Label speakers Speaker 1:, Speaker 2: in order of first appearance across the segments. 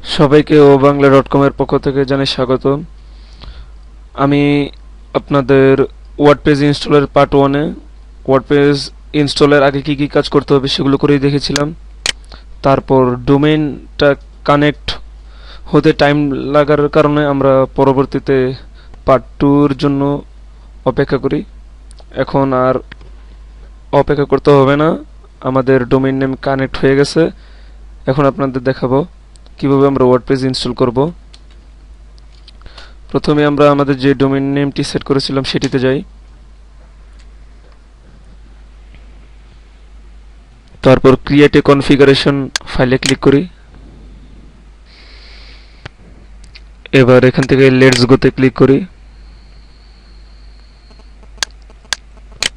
Speaker 1: সবাইকে ও বাংলা .com এর পক্ষ থেকে জানাই স্বাগত। আমি আপনাদের ওয়ার্ডপ্রেস ইনস্টলের পার্ট 1-এ ওয়ার্ডপ্রেস ইনস্টলের আগে কি কি কাজ করতে হবে সেগুলো করেই দেখেছিলাম। তারপর ডোমেইনটা কানেক্ট হতে টাইম লাগার কারণে আমরা পরবর্তীতে পার্ট 2-এর জন্য অপেক্ষা করি। এখন আর অপেক্ষা করতে হবে না, আমাদের ডোমেইন নেম কানেক্ট হয়ে গেছে। এখন আপনাদের দেখাবো কিভাবে আমরা ওয়ার্ডপ্রেস ইনস্টল করব। প্রথমে আমরা আমাদের যে ডোমেইন নেমটি সেট করেছিলাম সেটিতে যাই। তারপর ক্রিয়েট এ কনফিগারেশন ফাইলে ক্লিক করি। এবার এখান থেকে লেটস গোতে ক্লিক করি।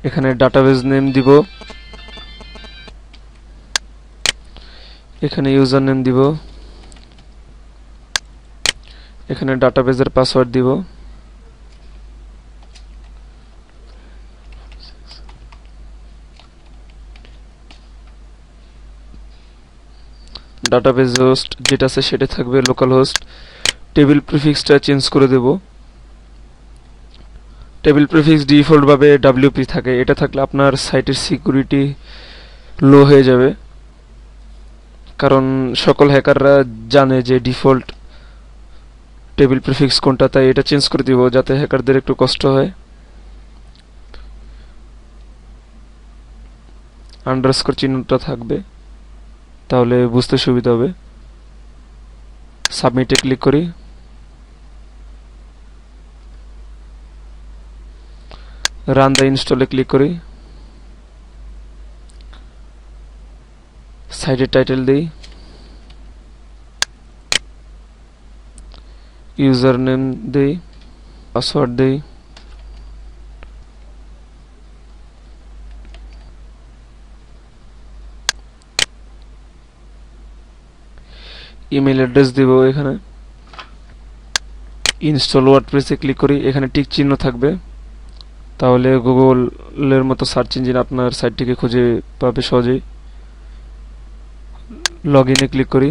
Speaker 1: এখানে ডাটাবেস নেম দিব, এখানে ইউজার নেম দিব, এখানে ডাটাবেসের পাসওয়ার্ড দিব। ডাটাবেস হোস্ট যেটা আছে সেটা থাকবে লোকাল হোস্ট। টেবিল প্রিফিক্সটা চেঞ্জ করে দেব। টেবিল প্রিফিক্স ডিফল্ট ভাবে WP থাকে, এটা থাকলে আপনার সাইটের সিকিউরিটি লো হয়ে যাবে, কারণ সকল হ্যাকাররা জানে যে ডিফল্ট টেবিল প্রিফিক্স কোনটা, তাই এটা চেঞ্জ করে দিব যাতে হ্যাকারদের একটু কষ্ট হয়। আন্ডারস্কোর চিহ্নটা থাকবে, তাহলে বুঝতে সুবিধা হবে। সাবমিটে ক্লিক করি। রান দ্য ইনস্টলে ক্লিক করি। সাইটের টাইটেল দেই, ইউজার নেম দেই, পাসওয়ার্ড দেই। ইমেল অ্যাড্রেস দিব এখানে। ইনস্টল ওয়ার্ডপ্রেসে ক্লিক করি, এখানে টিক চিহ্ন থাকবে, তাহলে গুগলের মতো সার্চ ইঞ্জিন আপনার সাইটটিকে খুঁজে পাবে সহজেই। লগ ইনে ক্লিক করি।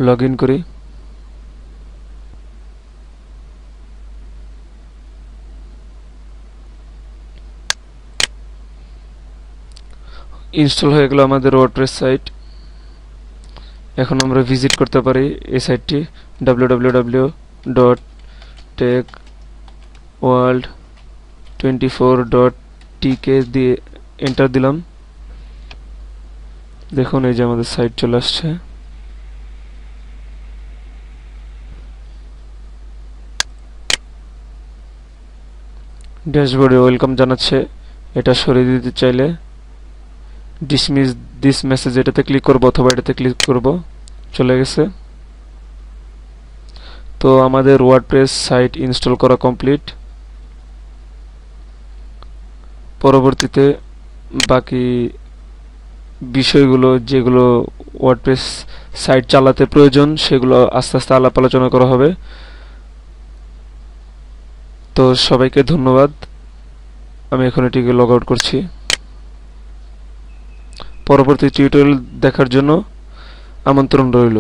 Speaker 1: লগ ইন করি। ইনস্টল হয়ে গেল আমাদের ওয়ার্ডপ্রেস সাইট। এখন আমরা ভিজিট করতে পারি এই সাইটটি www.techworld24.tk দিয়ে এন্টার দিলাম। দেখুন এই যে আমাদের সাইট চলে আসছে। ড্যাশবোর্ডে ওয়েলকাম জানাচ্ছে, এটা সরিয়ে দিতে চাইলে ডিসমিস দিস মেসেজ এটাতে ক্লিক করব অথবা এটাতে ক্লিক করব। চলে গেছে। তো আমাদের ওয়ার্ডপ্রেস সাইট ইনস্টল করা কমপ্লিট। পরবর্তীতে বাকি বিষয়গুলো যেগুলো ওয়ার্ডপ্রেস সাইট চালাতে প্রয়োজন সেগুলো আস্তে আস্তে আলাপ আলোচনা করা হবে। তো সবাইকে ধন্যবাদ। আমি এখন এটিকে লগ আউট করছি। পরবর্তী টিউটোরিয়াল দেখার জন্য আমন্ত্রণ রইল।